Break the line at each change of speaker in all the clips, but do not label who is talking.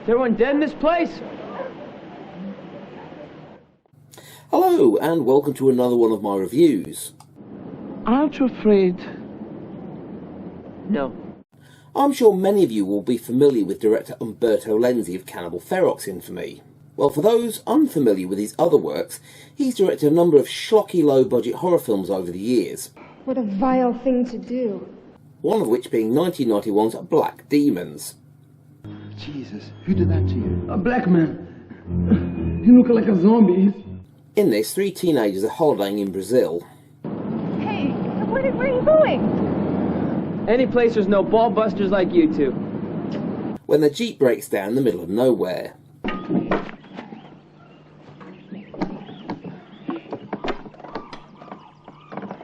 Is everyone dead in this place?
Hello, and welcome to another one of my reviews.
Aren't you afraid?
No.
I'm sure many of you will be familiar with director Umberto Lenzi of Cannibal Feroc's infamy. Well, for those unfamiliar with his other works, he's directed a number of schlocky low-budget horror films over the years.
What a vile thing to do.
One of which being 1991's Black Demons.
Jesus, who did that to you?
A black man. He looked like a zombie.
In this, 3 teenagers are holidaying in Brazil.
Hey, where are you going?
Any place there's no ball busters like you two.
When their jeep breaks down in the middle of nowhere.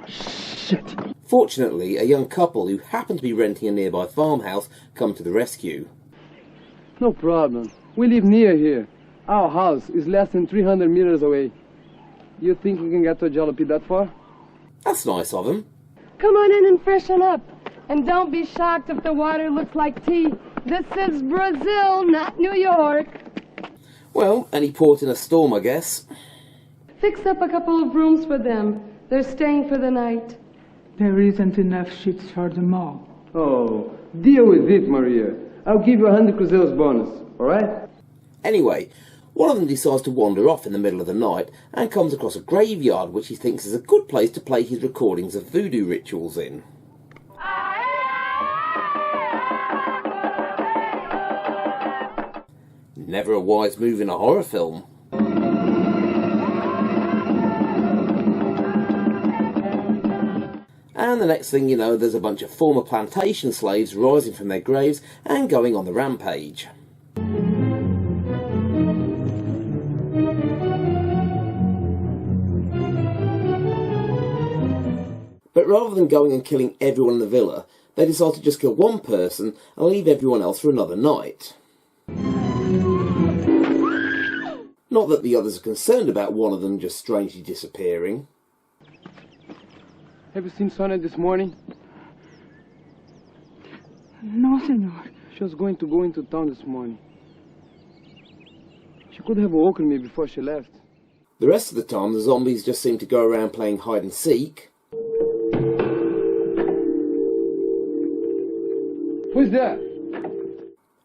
Shit.
Fortunately, a young couple who happen to be renting a nearby farmhouse come to the rescue.
No problem. We live near here. Our house is less than 300 meters away. You think we can get to a jalopy that far?
That's nice of them.
Come on in and freshen up. And don't be shocked if the water looks like tea. This is Brazil, not New York.
Well, any port in a storm, I guess.
Fix up a couple of rooms for them. They're staying for the night.
There isn't enough sheets for them all.
Oh, deal with it, Maria. I'll give you 100 cruzeiros bonus, alright?
Anyway, one of them decides to wander off in the middle of the night and comes across a graveyard which he thinks is a good place to play his recordings of voodoo rituals in. Never a wise move in a horror film. And the next thing you know, there's a bunch of former plantation slaves rising from their graves and going on the rampage. But rather than going and killing everyone in the villa, they decide to just kill one person and leave everyone else for another night. Not that the others are concerned about one of them just strangely disappearing.
Have you seen Sonia this morning?
No, senor.
She was going to go into town this morning. She could have woken me before she left.
The rest of the time, the zombies just seem to go around playing hide and seek.
Who's that?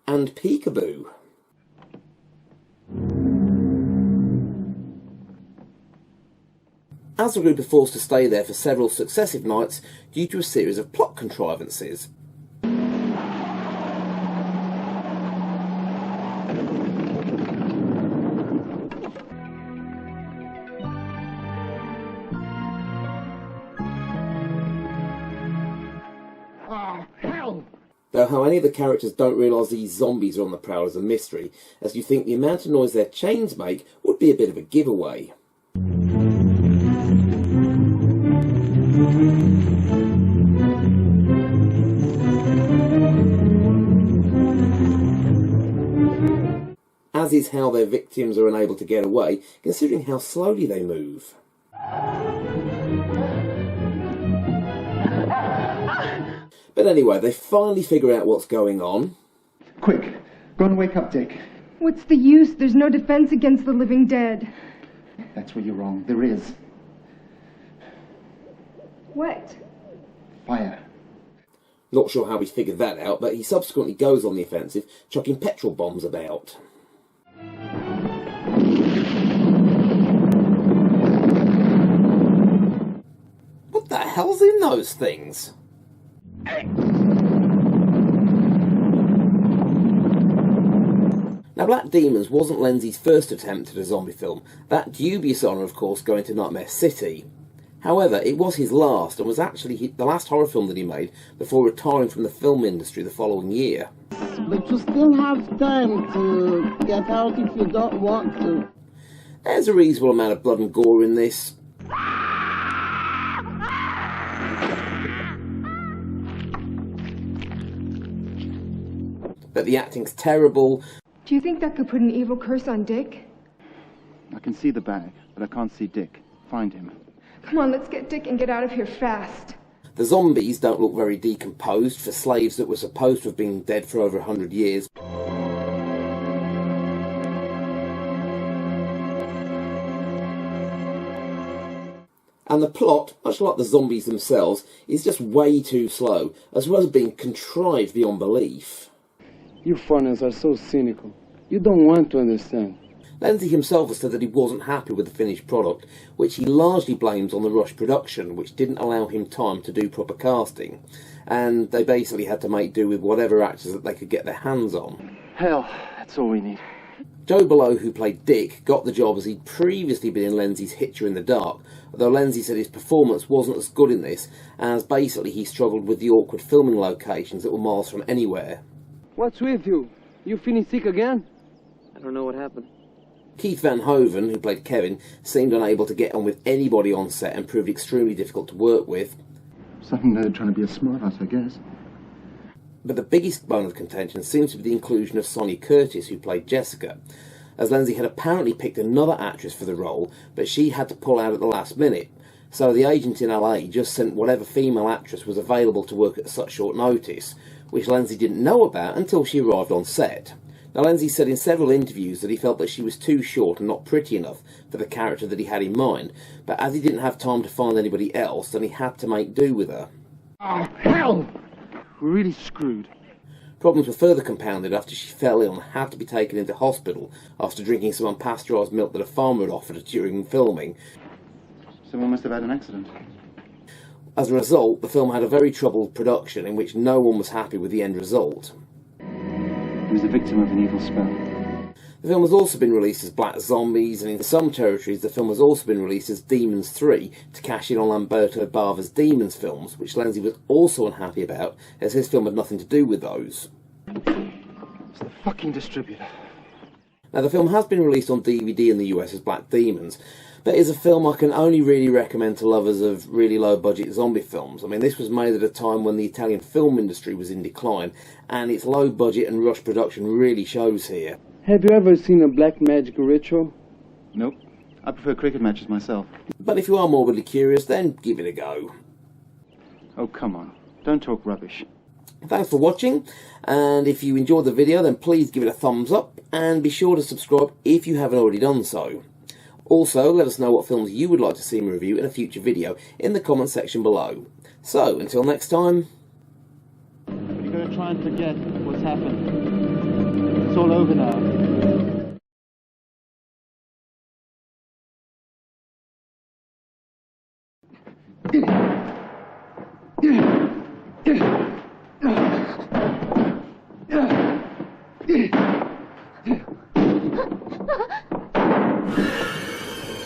And peekaboo. As the group are forced to stay there for several successive nights due to a series of plot contrivances.
Oh, hell!
Though how any of the characters don't realise these zombies are on the prowl is a mystery, as you think the amount of noise their chains make would be a bit of a giveaway. As is how their victims are unable to get away, considering how slowly they move. But anyway, they finally figure out what's going on.
Quick, go and wake up Dick.
What's the use? There's no defense against the living dead.
That's where you're wrong. There is.
What?
Fire.
Not sure how he figured that out, but he subsequently goes on the offensive, chucking petrol bombs about. What the hell's in those things? Now, Black Demons wasn't Lenzi's first attempt at a zombie film, that dubious honour of course going to Nightmare City. However, it was his last, and was actually the last horror film that he made before retiring from the film industry the following year.
But you still have time to get out if you don't want to.
There's a reasonable amount of blood and gore in this. But the acting's terrible.
Do you think that could put an evil curse on Dick?
I can see the bag, but I can't see Dick. Find him.
Come on, let's get Dick and get out of here fast.
The zombies don't look very decomposed for slaves that were supposed to have been dead for over 100 years. And the plot, much like the zombies themselves, is just way too slow, as well as being contrived beyond belief.
You foreigners are so cynical. You don't want to understand.
Lenzi himself has said that he wasn't happy with the finished product, which he largely blames on the rush production, which didn't allow him time to do proper casting. And they basically had to make do with whatever actors that they could get their hands on.
Hell, that's all we need.
Joe Below, who played Dick, got the job as he'd previously been in Lenzi's Hitcher in the Dark, although Lenzi said his performance wasn't as good in this, as basically he struggled with the awkward filming locations that were miles from anywhere.
What's with you? You feeling sick again?
I don't know what happened.
Keith Van Hoven, who played Kevin, seemed unable to get on with anybody on set and proved extremely difficult to work with.
Something they're trying to be a smart ass, I guess.
But the biggest bone of contention seems to be the inclusion of Sonia Curtis, who played Jessica, as Lenzi had apparently picked another actress for the role, but she had to pull out at the last minute. So the agent in LA just sent whatever female actress was available to work at such short notice, which Lenzi didn't know about until she arrived on set. Now, Lenzi said in several interviews that he felt that she was too short and not pretty enough for the character that he had in mind, but as he didn't have time to find anybody else, then he had to make do with her.
Oh, hell! We're really screwed.
Problems were further compounded after she fell ill and had to be taken into hospital after drinking some unpasteurised milk that a farmer had offered her during filming.
Someone must have had an accident.
As a result, the film had a very troubled production in which no one was happy with the end result.
He was the victim of an evil spell.
The film has also been released as Black Zombies, and in some territories the film has also been released as Demons 3 to cash in on Umberto Bava's Demons films, which Lenzi was also unhappy about, as his film had nothing to do with those.
It's the fucking distributor.
Now, the film has been released on DVD in the US as Black Demons, but is a film I can only really recommend to lovers of really low-budget zombie films. I mean, this was made at a time when the Italian film industry was in decline, and its low-budget and rush production really shows here.
Have you ever seen a black magic ritual?
Nope. I prefer cricket matches myself.
But if you are morbidly curious, then give it a go.
Oh, come on. Don't talk rubbish.
Thanks for watching, and if you enjoyed the video, then please give it a thumbs up, and be sure to subscribe if you haven't already done so. Also, let us know what films you would like to see me review in a future video in the comment section below. So, until next time...
You're going to try and forget what's happened. It's all over now.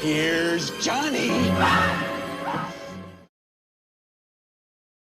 Here's Johnny!